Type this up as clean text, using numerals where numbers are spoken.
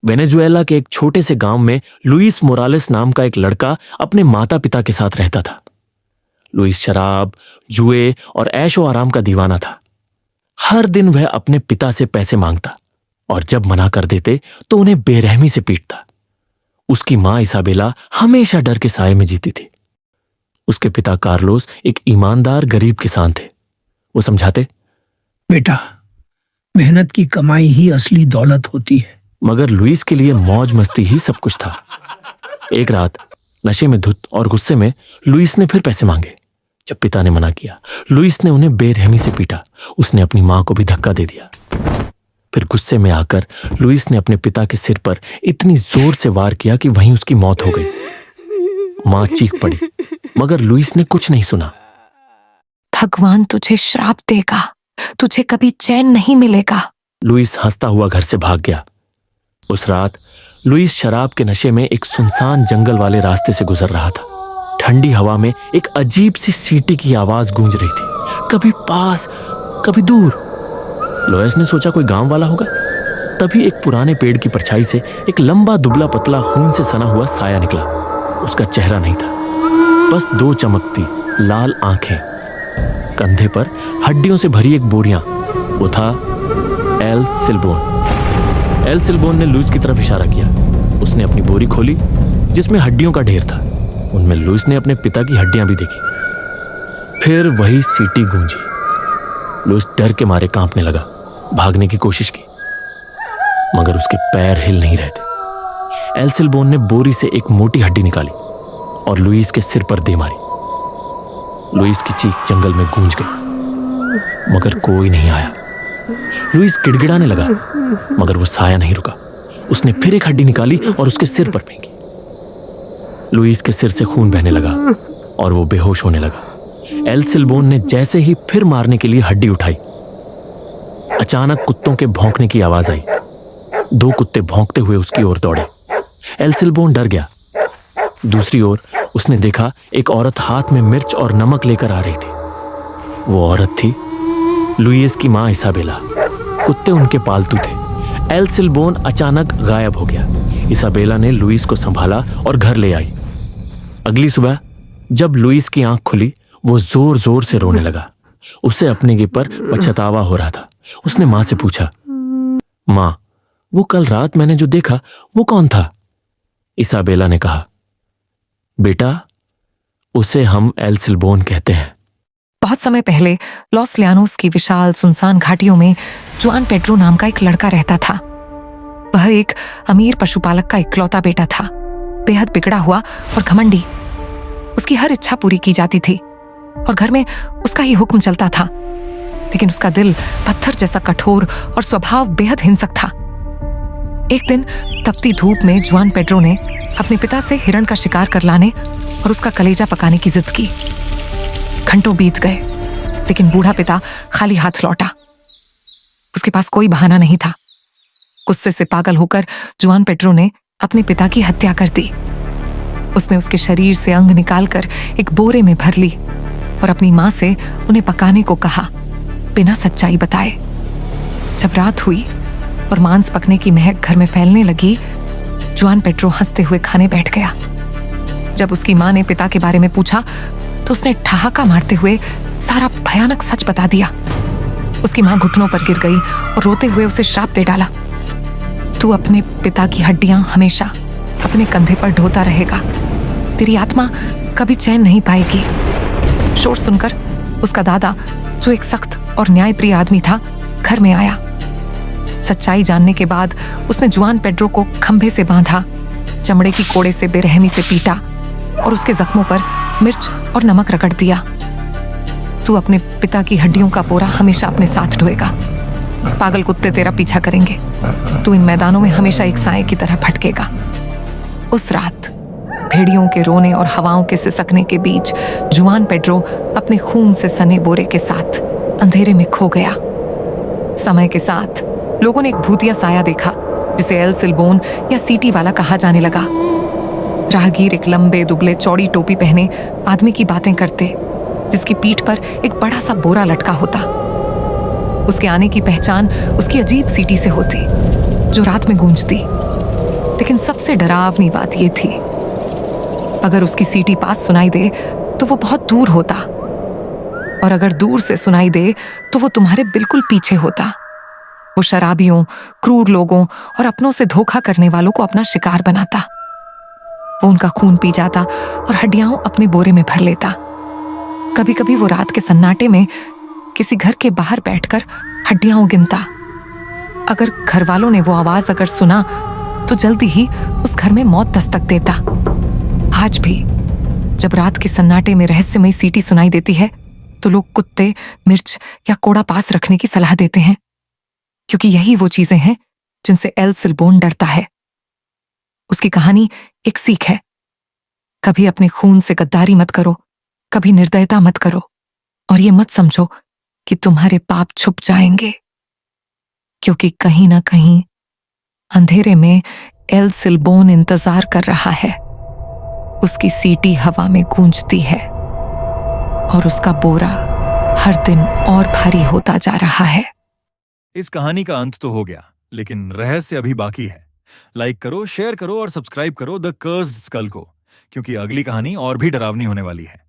Venezuela के एक छोटे से गांव में लुइस मोरालेस नाम का एक लड़का अपने माता पिता के साथ रहता था। लुइस शराब, जुए और ऐशो आराम का दीवाना था। हर दिन वह अपने पिता से पैसे मांगता और जब मना कर देते तो उन्हें बेरहमी से पीटता। उसकी मां इसाबेला हमेशा डर के साए में जीती थी। उसके पिता कार्लोस एक ईमानदार गरीब किसान थे। वो समझाते, बेटा, मेहनत की कमाई ही असली दौलत होती है। मगर लुइस के लिए मौज मस्ती ही सब कुछ था। एक रात नशे में धुत और गुस्से में लुइस ने फिर पैसे मांगे। जब पिता ने मना किया, लुइस ने उन्हें बेरहमी से पीटा। उसने अपनी मां को भी धक्का दे दिया। फिर गुस्से में आकर लुइस ने अपने पिता के सिर पर इतनी जोर से वार किया कि वहीं उसकी मौत हो गई। मां चीख पड़ी, मगर लुइस ने कुछ नहीं सुना। भगवान तुझे श्राप देगा, तुझे कभी चैन नहीं मिलेगा। लुइस हंसता हुआ घर से भाग गया। उस रात लुइस शराब के नशे में एक सुनसान जंगल वाले रास्ते से गुजर रहा था। ठंडी हवा में एक अजीब सी सीटी की आवाज गूंज रही थी, कभी पास कभी दूर। लुइस ने सोचा कोई गांव वाला होगा। तभी एक पुराने पेड़ की परछाई से एक लंबा दुबला पतला खून से सना हुआ साया निकला। उसका चेहरा नहीं था, बस दो चमकती लाल आंखें, कंधे पर हड्डियों से भरी एक बोरियां। वो था एल सिल्बोन। एल सिल्बोन ने लुइस की तरफ इशारा किया। उसने अपनी बोरी खोली जिसमें हड्डियों का ढेर था। उनमें लुइस ने अपने पिता की हड्डियां भी देखी। फिर वही सीटी गूंजी। लुइस डर के मारे कांपने लगा। भागने की कोशिश की, मगर उसके पैर हिल नहीं रहे थे। एल सिल्बोन ने बोरी से एक मोटी हड्डी निकाली और लुइस के सिर पर दे मारी। लुइस की चीख जंगल में गूंज गई, मगर कोई नहीं आया। लुइस गिड़गिड़ाने लगा, मगर वो साया नहीं रुका। उसने फिर एक हड्डी निकाली और उसके सिर पर फेंकी। लुइस के सिर से खून बहने लगा और वो बेहोश होने लगा। एल सिल्बोन ने जैसे ही फिर मारने के लिए हड्डी उठाई, अचानक कुत्तों के भौंकने की आवाज आई। दो कुत्ते भौंकते हुए उसकी ओर दौड़े। एल सिल्बोन डर गया। दूसरी ओर उसने देखा एक औरत हाथ में मिर्च और नमक लेकर आ रही थी। वो औरत थी लुइस की मां इसाबेला। कुत्ते उनके पालतू थे। एल सिल्बोन अचानक गायब हो गया। इसाबेला ने लुइस को संभाला और घर ले आई। अगली सुबह जब लुइस की आंख खुली, वो जोर जोर से रोने लगा। उसे अपने के पर पछतावा हो रहा था। उसने मां से पूछा, मां, वो कल रात मैंने जो देखा वो कौन था? इसाबेला ने कहा, बेटा, उसे हम एल सिल्बोन कहते हैं। बहुत समय पहले लॉस लियानोस की विशाल सुनसान घाटियों में जुआन पेड्रो नाम का एक लड़का रहता था। वह एक अमीर पशुपालक का इकलौता बेटा था, बेहद बिगड़ा हुआ और घमंडी। उसकी हर इच्छा पूरी की जाती थी और घर में उसका ही हुक्म चलता था। लेकिन उसका दिल पत्थर जैसा कठोर और स्वभाव बेहद हिंसक था। एक दिन तपती धूप में जुआन पेड्रो ने अपने पिता से हिरण का शिकार कर लाने और उसका कलेजा पकाने की जिद की। घंटों बीत गए, लेकिन बूढ़ा पिता खाली हाथ लौटा। उसके पास कोई बहाना नहीं था। गुस्से से पागल होकर जुआन पेड्रो ने अपने पिता की हत्या कर दी। उसने उसके शरीर से अंग निकालकर एक बोरे में भर ली और अपनी मां से उन्हें पकाने को कहा, बिना सच्चाई बताए। जब रात हुई और मांस पकने की महक घर में फैलने लगी, जुआन पेड्रो हंसते हुए खाने बैठ गया। जब उसकी मां ने पिता के बारे में पूछा तो उसने ठहाका मारते हुए सारा भयानक सच बता दिया। उसकी मां घुटनों पर गिर गई और रोते हुए उसे श्राप दे डाला, तू अपने पिता की हड्डियां हमेशा अपने कंधे पर ढोता रहेगा। तेरी आत्मा कभी चैन नहीं पाएगी। शोर सुनकर उसका दादा, जो एक सख्त और न्यायप्रिय आदमी था, घर में आया। सच्चाई जानने के बाद उसने जुआन पेड्रो को खंभे से बांधा, चमड़े की कोड़े से बेरहमी से पीटा और उसके जख्मों पर मिर्च और नमक रगड़ दिया। तू अपने पिता की हड्डियों का पोरा हमेशा अपने साथ ढोएगा। पागल कुत्ते तेरा पीछा करेंगे। तू इन मैदानों में हमेशा एक साए की तरह भटकेगा। उस रात भेड़ियों के रोने और हवाओं के सिसकने के बीच जुआन पेड्रो अपने खून से सने बोरे के साथ अंधेरे में खो गया। समय के साथ लोगों ने एक भूतिया साया देखा, जिसे एल सिल्बोन या सीटी वाला कहा जाने लगा। राहगीर एक लंबे दुबले चौड़ी टोपी पहने आदमी की बातें करते, जिसकी पीठ पर एक बड़ा सा बोरा लटका होता। उसके आने की पहचान उसकी अजीब सीटी से होती, जो रात में गूंजती। लेकिन सबसे डरावनी बात यह थी, अगर उसकी सीटी पास सुनाई दे तो वो बहुत दूर होता, और अगर दूर से सुनाई दे तो वो तुम्हारे बिल्कुल पीछे होता। वो शराबियों, क्रूर लोगों और अपनों से धोखा करने वालों को अपना शिकार बनाता। वो उनका खून पी जाता और हड्डियां अपने बोरे में भर लेता। कभी कभी वो रात के सन्नाटे में किसी घर के बाहर बैठकर हड्डियां गिनता। अगर घर वालों ने वो आवाज अगर सुना तो जल्दी ही उस घर में मौत दस्तक देता। आज भी जब रात के सन्नाटे में रहस्यमयी सीटी सुनाई देती है तो लोग कुत्ते, मिर्च या कोड़ा पास रखने की सलाह देते हैं, क्योंकि यही वो चीजें हैं जिनसे एल सिलबोन डरता है। उसकी कहानी एक सीख है, कभी अपने खून से गद्दारी मत करो, कभी निर्दयता मत करो, और ये मत समझो कि तुम्हारे पाप छुप जाएंगे, क्योंकि कहीं ना कहीं अंधेरे में एल सिलबोन इंतजार कर रहा है। उसकी सीटी हवा में गूंजती है और उसका बोरा हर दिन और भारी होता जा रहा है। इस कहानी का अंत तो हो गया, लेकिन रहस्य अभी बाकी है। लाइक करो, शेयर करो और सब्सक्राइब करो द कर्स्ड स्कल को, क्योंकि अगली कहानी और भी डरावनी होने वाली है।